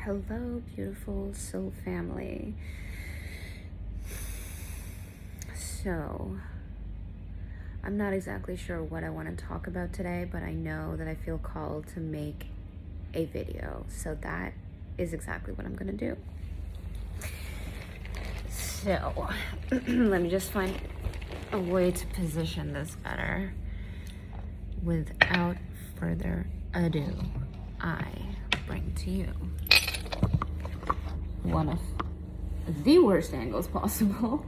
Hello, beautiful soul family. So, I'm not exactly sure what I want to talk about today, but I know that I feel called to make a video. So, that is exactly what I'm going to do. So, let me just find a way to position this better. Without further ado, I bring to you one of the worst angles possible.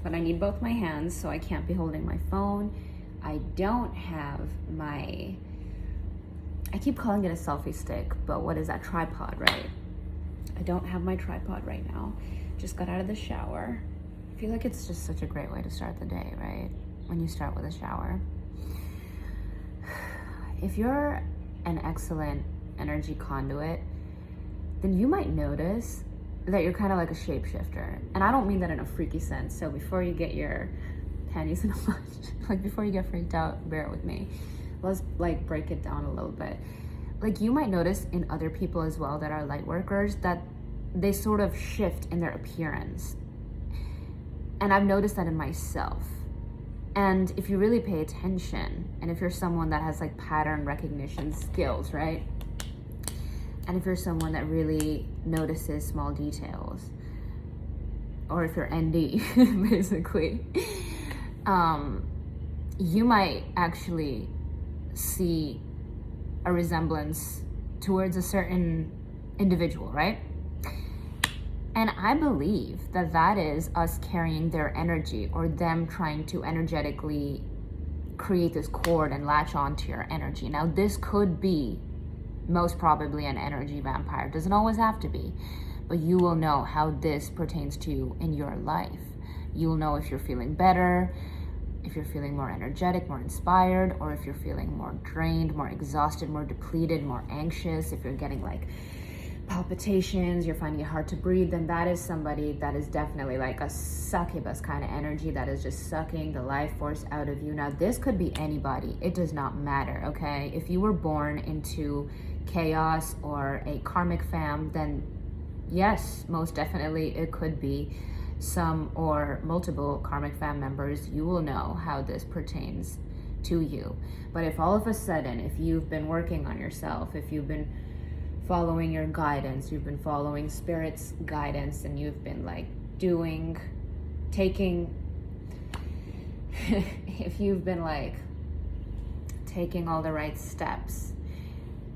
But I need both my hands, so I can't be holding my phone. I don't have my, I keep calling it a selfie stick, but what is that? Tripod, right? I don't have my tripod right now. Just got out of the shower. I feel like it's just such a great way to start the day, right? When you start with a shower. If you're an excellent energy conduit, then you might notice that you're kind of like a shapeshifter. And I don't mean that in a freaky sense. So before you get your panties in a bunch, like before you get freaked out, bear it with me. Let's like break it down a little bit. Like you might notice in other people as well that are light workers that they sort of shift in their appearance. And I've noticed that in myself. And if you really pay attention, and if you're someone that has like pattern recognition skills, right? And if you're someone that really notices small details, or if you're ND, basically, you might actually see a resemblance towards a certain individual, right? And I believe that that is us carrying their energy, or them trying to energetically create this cord and latch onto your energy. Now, this could be most probably an energy vampire. Doesn't always have to be, but you will know how this pertains to you in your life. You'll know if you're feeling better, if you're feeling more energetic, more inspired, or if you're feeling more drained, more exhausted, more depleted, more anxious. If you're getting like palpitations, you're finding it hard to breathe, then that is somebody that is definitely like a succubus kind of energy that is just sucking the life force out of you. Now, this could be anybody. It does not matter, okay? If you were born into chaos or a karmic fam, then yes, most definitely it could be some or multiple karmic fam members. You will know how this pertains to you. But if all of a sudden, if you've been working on yourself, if you've been following your guidance, you've been following spirit's guidance, and you've been like taking if you've been like taking all the right steps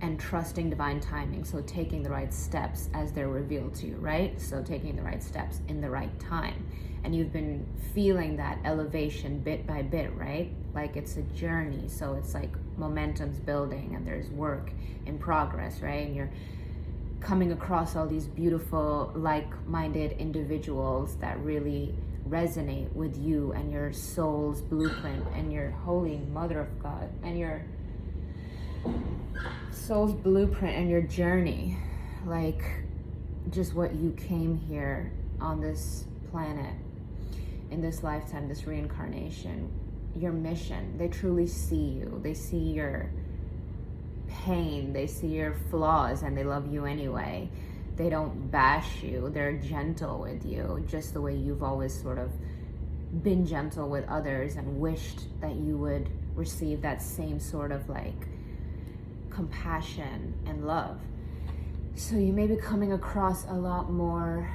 and trusting divine timing, so taking the right steps as they're revealed to you, right? So taking the right steps in the right time, and you've been feeling that elevation bit by bit, right? Like it's a journey, so it's like momentum's building and there's work in progress, right? And you're coming across all these beautiful like-minded individuals that really resonate with you and your soul's blueprint and your holy mother of God and your soul's blueprint and your journey, like just what you came here on this planet in this lifetime, this reincarnation, your mission. They truly see you. They see your pain, they see your flaws, and they love you anyway. They don't bash you. They're gentle with you, just the way you've always sort of been gentle with others and wished that you would receive that same sort of like compassion and love. So you may be coming across a lot more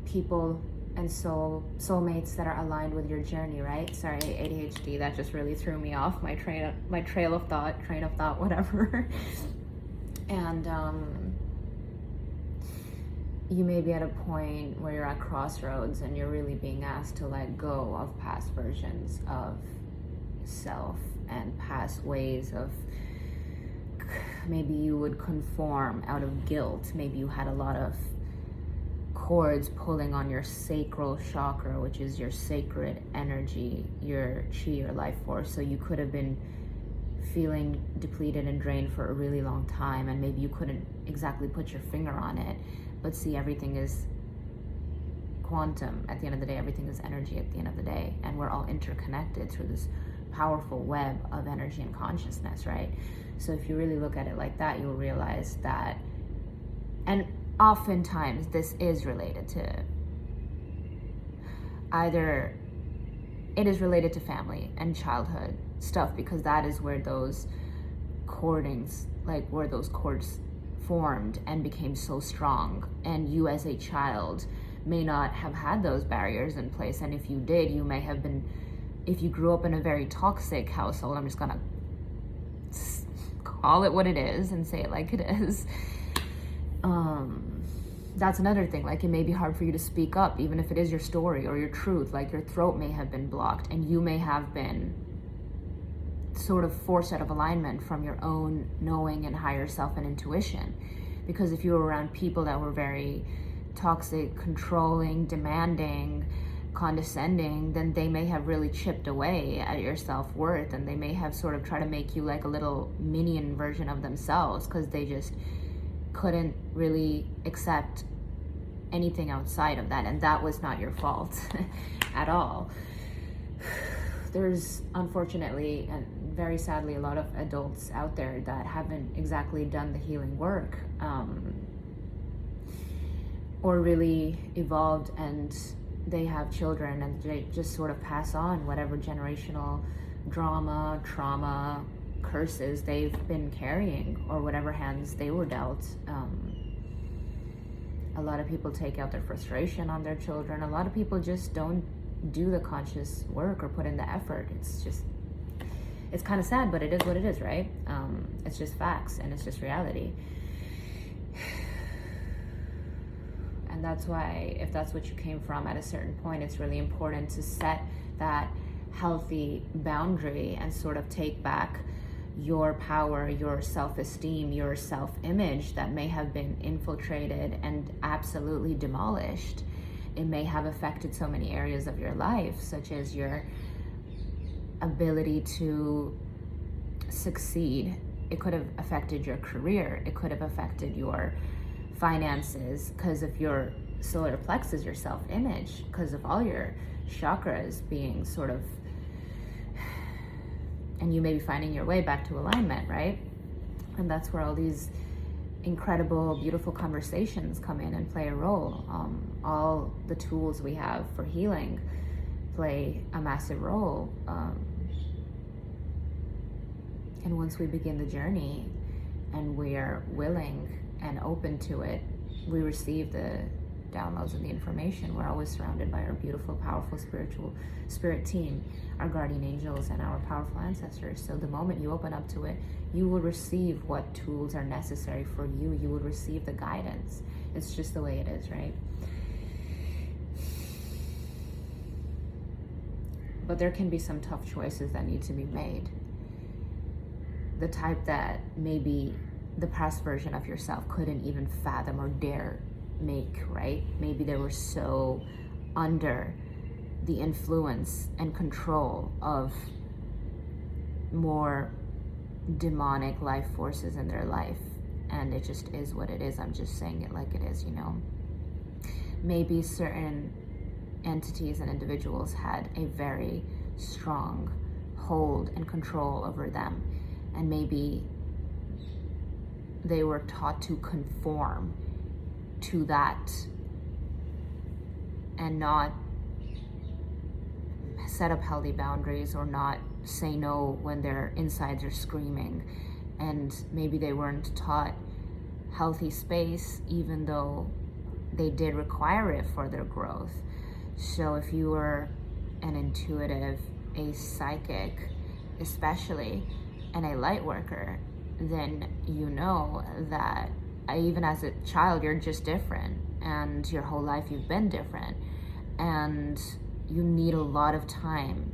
people and soulmates that are aligned with your journey, right? Sorry, ADHD, that just really threw me off my train of thought, whatever. And you may be at a point where you're at crossroads and you're really being asked to let go of past versions of self and past ways of, maybe you would conform out of guilt. Maybe you had a lot of cords pulling on your sacral chakra, which is your sacred energy, your chi, your life force. So you could have been feeling depleted and drained for a really long time, and maybe you couldn't exactly put your finger on it, but see, everything is quantum. At the end of the day, everything is energy at the end of the day, and we're all interconnected through this powerful web of energy and consciousness, right? So if you really look at it like that, you'll realize that, and oftentimes this is related to either, it is related to family and childhood stuff, because that is where those cordings, like where those cords formed and became so strong. And you as a child may not have had those barriers in place. And if you did, you may have been, if you grew up in a very toxic household, I'm just gonna call it what it is and say it like it is. That's another thing. Like, it may be hard for you to speak up, even if it is your story or your truth. Like, your throat may have been blocked, and you may have been sort of forced out of alignment from your own knowing and higher self and intuition. Because if you were around people that were very toxic, controlling, demanding, condescending, then they may have really chipped away at your self-worth, and they may have sort of tried to make you like a little minion version of themselves, because they just couldn't really accept anything outside of that, and that was not your fault at all. There's unfortunately and very sadly a lot of adults out there that haven't exactly done the healing work, or really evolved, and they have children and they just sort of pass on whatever generational drama, trauma, curses they've been carrying, or whatever hands they were dealt. A lot of people take out their frustration on their children. A lot of people just don't do the conscious work or put in the effort. It's kind of sad, but it is what it is, right? It's just facts, and it's just reality. And that's why, if that's what you came from at a certain point, it's really important to set that healthy boundary and sort of take back your power, your self-esteem, your self-image that may have been infiltrated and absolutely demolished. It may have affected so many areas of your life, such as your ability to succeed. It could have affected your career. It could have affected your finances, because of your solar plexus, your self-image, because of all your chakras being sort of, and you may be finding your way back to alignment, right? And that's where all these incredible, beautiful conversations come in and play a role. All the tools we have for healing play a massive role. And once we begin the journey and we are willing and open to it, we receive the downloads and the information. We're always surrounded by our beautiful, powerful spirit team, our guardian angels, and our powerful ancestors. So the moment you open up to it, you will receive what tools are necessary for you. You will receive the guidance. It's just the way it is, right? But there can be some tough choices that need to be made. The type that maybe the past version of yourself couldn't even fathom or dare make, right? Maybe they were so under the influence and control of more demonic life forces in their life, and it just is what it is. I'm just saying it like it is, you know. Maybe certain entities and individuals had a very strong hold and control over them, and maybe they were taught to conform to that and not set up healthy boundaries, or not say no when their insides are screaming. And maybe they weren't taught healthy space, even though they did require it for their growth. So if you were an intuitive, a psychic especially, and a light worker, then you know that even as a child, you're just different, and your whole life you've been different, and you need a lot of time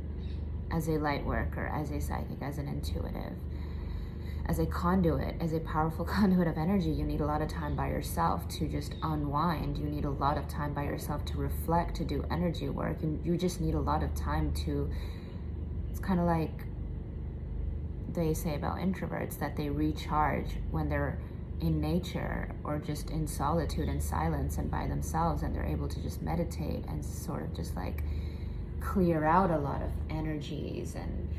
as a light worker, as a psychic, as an intuitive, as a conduit, as a powerful conduit of energy. You need a lot of time by yourself to just unwind. You need a lot of time by yourself to reflect, to do energy work. You just need a lot of time to, it's kind of like they say about introverts, that they recharge when they're in nature or just in solitude and silence and by themselves, and they're able to just meditate and sort of just like clear out a lot of energies and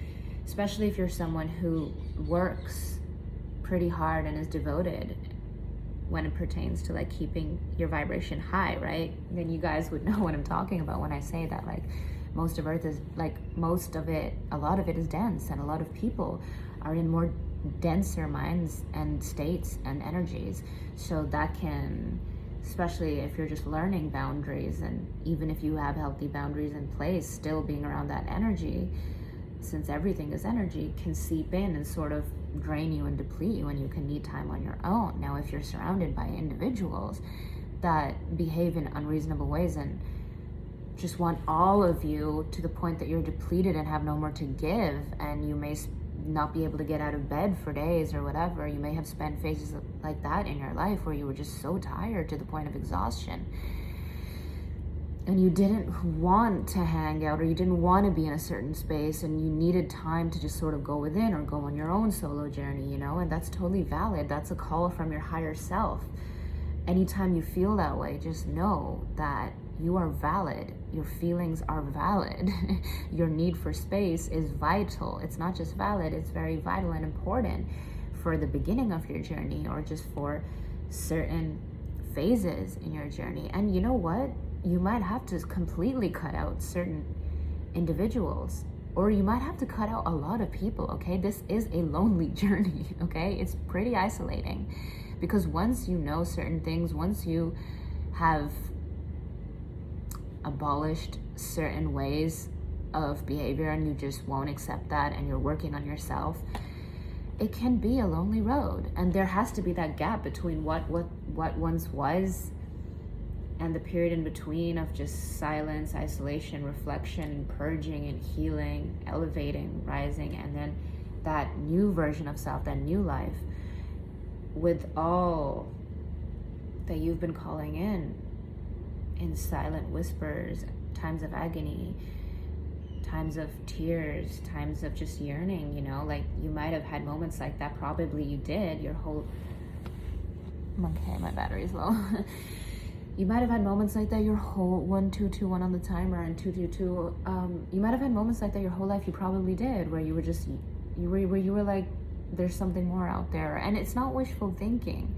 especially if you're someone who works pretty hard and is devoted when it pertains to like keeping your vibration high, right? Then you guys would know what I'm talking about when I say that like most of Earth is like, a lot of it is dense, and a lot of people are in more denser minds and states and energies. So that can, especially if you're just learning boundaries, and even if you have healthy boundaries in place, still being around that energy, since everything is energy, can seep in and sort of drain you and deplete you, and you can need time on your own. Now, if you're surrounded by individuals that behave in unreasonable ways and just want all of you to the point that you're depleted and have no more to give, and you may not be able to get out of bed for days or whatever, you may have spent phases like that in your life where you were just so tired to the point of exhaustion, and you didn't want to hang out, or you didn't want to be in a certain space, and you needed time to just sort of go within or go on your own solo journey, you know, and that's totally valid. That's a call from your higher self. Anytime you feel that way, just know that you are valid. Your feelings are valid. Your need for space is vital. It's not just valid, it's very vital and important for the beginning of your journey, or just for certain phases in your journey. And you know what? You might have to completely cut out certain individuals, or you might have to cut out a lot of people, okay? This is a lonely journey, okay? It's pretty isolating, because once you know certain things, once you have abolished certain ways of behavior and you just won't accept that, and you're working on yourself, it can be a lonely road. And there has to be that gap between what once was and the period in between of just silence, isolation, reflection, purging and healing, elevating, rising, and then that new version of self, that new life, with all that you've been calling in silent whispers, times of agony, times of tears, times of just yearning, you know, like you might have had moments like that. Probably you did your whole, okay, my battery's low. You might have had moments like that your whole 1221 on the timer, and 222. You might have had moments like that your whole life. You probably did, where you were just, you were like, there's something more out there. And it's not wishful thinking.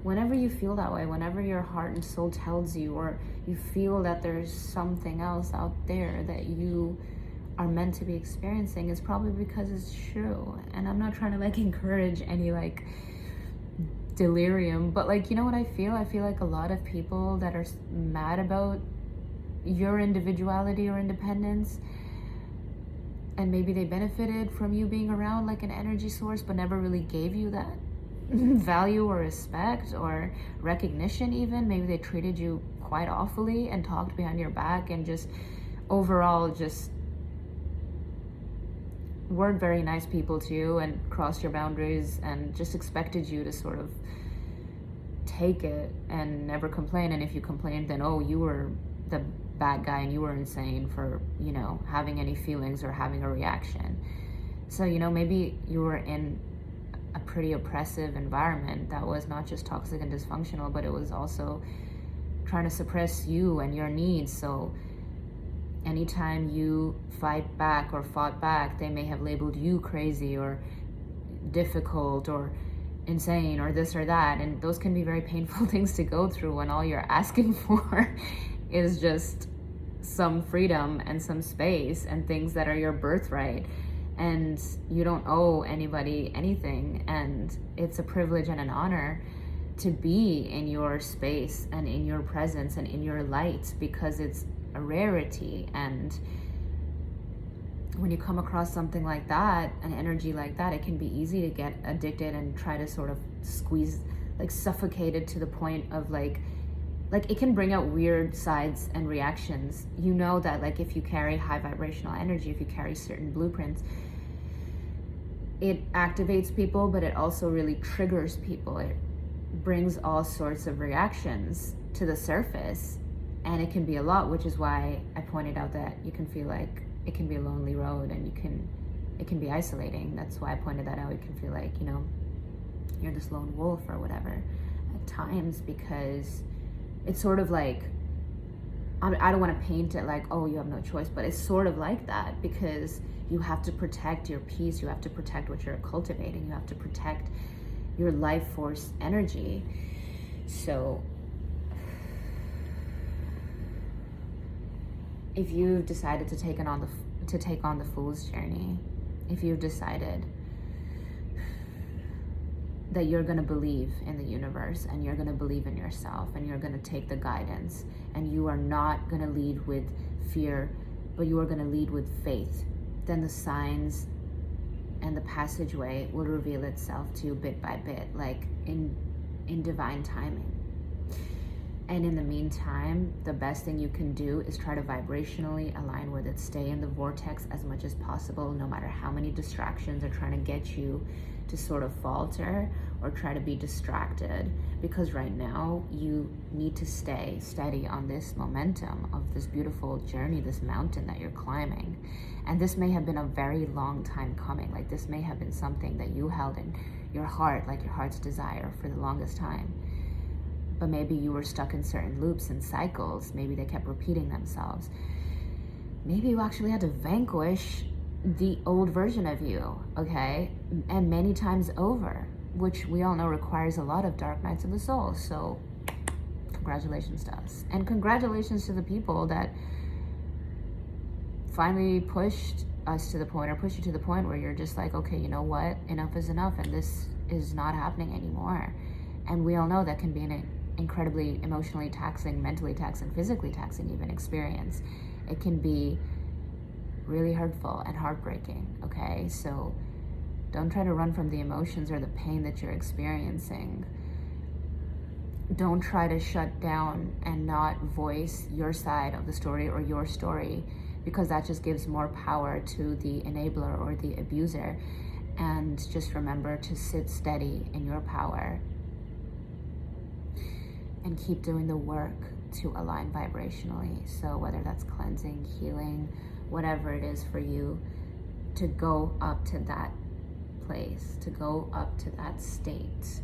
Whenever you feel that way, whenever your heart and soul tells you, or you feel that there's something else out there that you are meant to be experiencing, it's probably because it's true. And I'm not trying to like encourage any like delirium, but like, you know what I feel like a lot of people that are mad about your individuality or independence, and maybe they benefited from you being around like an energy source, but never really gave you that value or respect or recognition. Even maybe they treated you quite awfully and talked behind your back, and just overall just weren't very nice people to you, and crossed your boundaries, and just expected you to sort of take it and never complain. And if you complained, then oh, you were the bad guy and you were insane for, you know, having any feelings or having a reaction. So, you know, maybe you were in a pretty oppressive environment that was not just toxic and dysfunctional, but it was also trying to suppress you and your needs. So anytime you fight back or fought back, they may have labeled you crazy or difficult or insane or this or that. And those can be very painful things to go through when all you're asking for is just some freedom and some space and things that are your birthright. And you don't owe anybody anything. And it's a privilege and an honor to be in your space and in your presence and in your light, because it's a rarity. And when you come across something like that, an energy like that, it can be easy to get addicted and try to sort of squeeze, like suffocate it to the point of like it can bring out weird sides and reactions. You know that like if you carry high vibrational energy, if you carry certain blueprints, it activates people, but it also really triggers people. It brings all sorts of reactions to the surface, and it can be a lot, which is why I pointed out that you can feel like it can be a lonely road, and it can be isolating. That's why I pointed that out. You can feel like, you know, you're this lone wolf or whatever at times, because it's sort of like I don't want to paint it like, oh, you have no choice, but it's sort of like that, because you have to protect your peace. You have to protect what you're cultivating. You have to protect your life force energy. So if you've decided to take on the fool's journey, if you've decided that you're going to believe in the universe, and you're going to believe in yourself, and you're going to take the guidance, and you are not going to lead with fear, but you are going to lead with faith, then the signs and the passageway will reveal itself to you bit by bit, like in divine timing. And in the meantime, the best thing you can do is try to vibrationally align with it. Stay in the vortex as much as possible, no matter how many distractions are trying to get you to sort of falter or try to be distracted. Because right now, you need to stay steady on this momentum of this beautiful journey, this mountain that you're climbing. And this may have been a very long time coming. Like, this may have been something that you held in your heart, like your heart's desire, for the longest time. But maybe you were stuck in certain loops and cycles. Maybe they kept repeating themselves. Maybe you actually had to vanquish the old version of you, okay? And many times over, which we all know requires a lot of dark nights of the soul. So congratulations to us. And congratulations to the people that finally pushed us to the point, or push you to the point where you're just like, okay, you know what? Enough is enough, and this is not happening anymore. And we all know that can be an incredibly emotionally taxing, mentally taxing, physically taxing even experience. It can be really hurtful and heartbreaking, okay? So don't try to run from the emotions or the pain that you're experiencing. Don't try to shut down and not voice your side of the story or your story, because that just gives more power to the enabler or the abuser. And just remember to sit steady in your power and keep doing the work to align vibrationally. So whether that's cleansing, healing, whatever it is for you, to go up to that place, to go up to that state.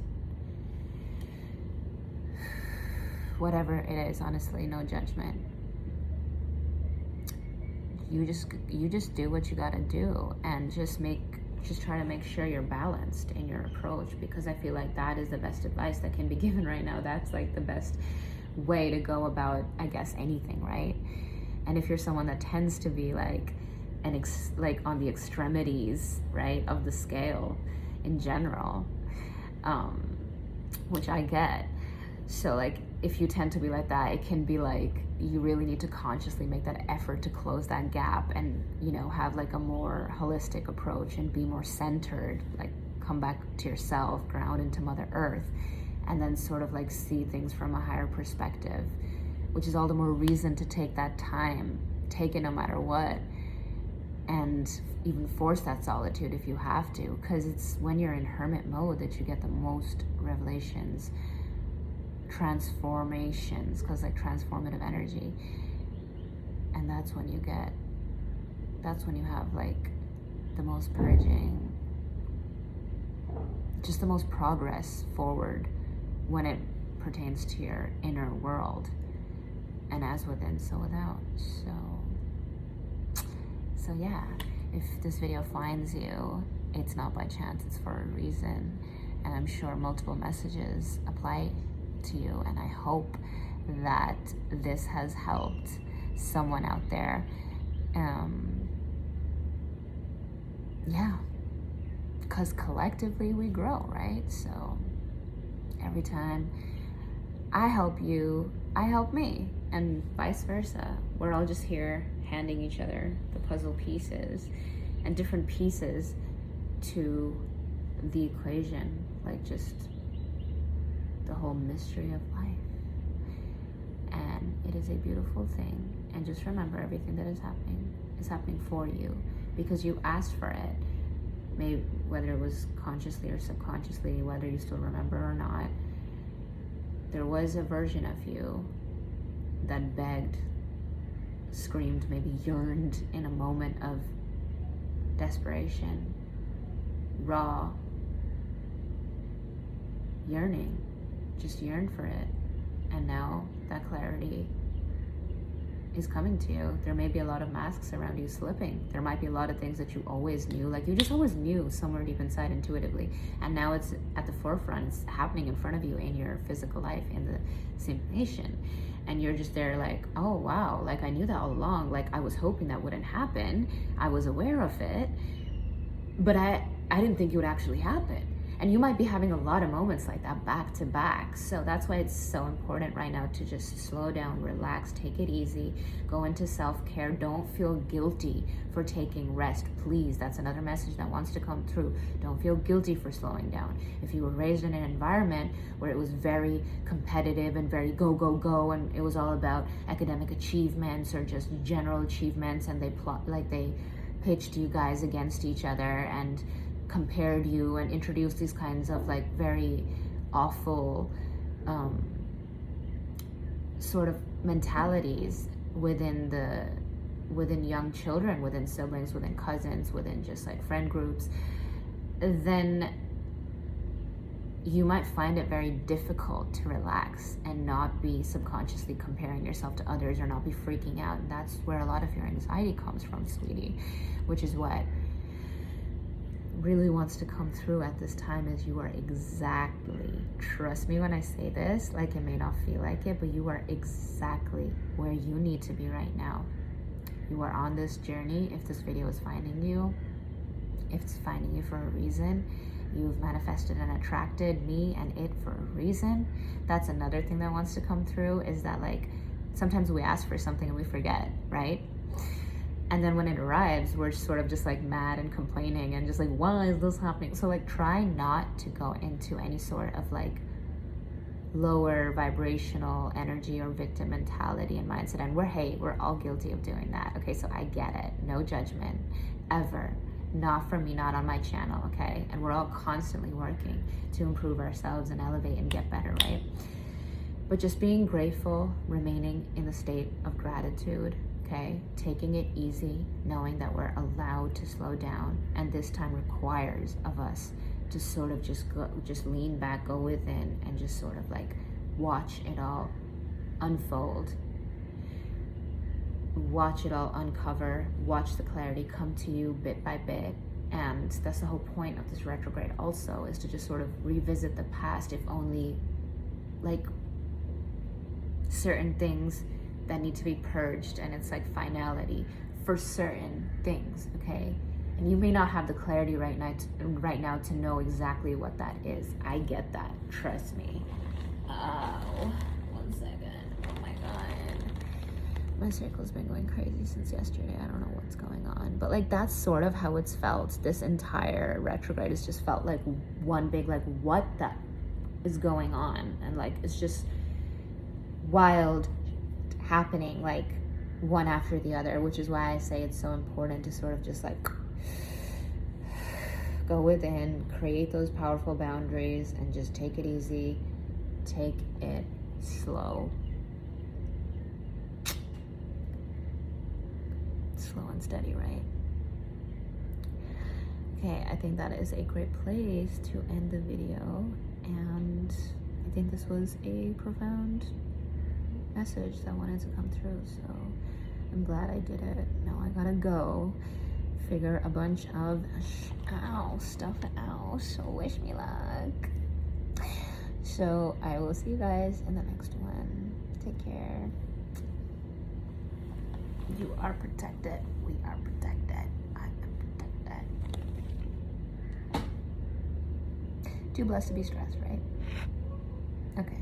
Whatever it is, honestly, no judgment. You just do what you gotta do, and just try to make sure you're balanced in your approach, because I feel like that is the best advice that can be given right now. That's like the best way to go about, I guess, anything, right? And if you're someone that tends to be like on the extremities, right, of the scale in general, which I get. So like, if you tend to be like that, it can be like you really need to consciously make that effort to close that gap, and, you know, have like a more holistic approach and be more centered, like come back to yourself, ground into Mother Earth, and then sort of like see things from a higher perspective, which is all the more reason to take that time, take it no matter what, and even force that solitude if you have to, because it's when you're in hermit mode that you get the most revelations, transformations, because like transformative energy. And that's when you have like the most purging, just the most progress forward when it pertains to your inner world. And as within, so without. So yeah, if this video finds you, it's not by chance, it's for a reason. And I'm sure multiple messages apply to you, and I hope that this has helped someone out there. Yeah, because collectively we grow, right? So every time I help you, I help me, and vice versa. We're all just here handing each other the puzzle pieces and different pieces to the equation, like just the whole mystery of life. And it is a beautiful thing. And just remember, everything that is happening for you, because you asked for it. Maybe whether it was consciously or subconsciously, whether you still remember or not, there was a version of you that begged, screamed, maybe yearned in a moment of desperation, raw yearning, just yearned for it. And now that clarity is coming to you. There may be a lot of masks around you slipping. There might be a lot of things that you always knew, like you just always knew somewhere deep inside intuitively, and now it's at the forefront, it's happening in front of you in your physical life, in the simulation, and you're just there like, oh wow, like I knew that all along, like I was hoping that wouldn't happen, I was aware of it, but I didn't think it would actually happen. And you might be having a lot of moments like that back to back. So that's why it's so important right now to just slow down, relax, take it easy, go into self-care. Don't feel guilty for taking rest, please. That's another message that wants to come through. Don't feel guilty for slowing down. If you were raised in an environment where it was very competitive and very go, go, go, and it was all about academic achievements or just general achievements, and they pitched you guys against each other and compared you and introduced these kinds of like very awful sort of mentalities within young children, within siblings, within cousins, within just like friend groups, then you might find it very difficult to relax and not be subconsciously comparing yourself to others or not be freaking out. And that's where a lot of your anxiety comes from, sweetie, which is what really wants to come through at this time. Is you are exactly, trust me when I say this, like it may not feel like it, but you are exactly where you need to be right now. You are on this journey. If this video is finding you, if it's finding you for a reason, you've manifested and attracted me and it for a reason. That's another thing that wants to come through, is that like sometimes we ask for something and we forget, right? And then when it arrives, we're sort of just like mad and complaining and just like, why is this happening? So like try not to go into any sort of like lower vibrational energy or victim mentality and mindset. And we're all guilty of doing that. Okay, so I get it. No judgment, ever. Not from me, not on my channel, okay? And we're all constantly working to improve ourselves and elevate and get better, right? But just being grateful, remaining in the state of gratitude, okay? Taking it easy, knowing that we're allowed to slow down, and this time requires of us to sort of just lean back, go within, and just sort of like watch it all unfold. Watch it all uncover, watch the clarity come to you bit by bit. And that's the whole point of this retrograde also, is to just sort of revisit the past, if only like certain things that need to be purged, and it's like finality for certain things, okay? And you may not have the clarity right now to know exactly what that is. I get that, trust me. Oh, 1 second, oh my God. My circle's been going crazy since yesterday. I don't know what's going on, but like that's sort of how it's felt. This entire retrograde has just felt like one big like, what the is going on? And like it's just wild happening like one after the other, which is why I say it's so important to sort of just like go within, create those powerful boundaries, and just take it easy, take it slow. Slow and steady, right? Okay, I think that is a great place to end the video, and I think this was a profound message that wanted to come through, so I'm glad I did it. Now I gotta go figure a bunch of stuff out, so wish me luck. So I will see you guys in the next one. Take care. You are protected. We are protected. I am protected. Too blessed to be stressed, right? Okay.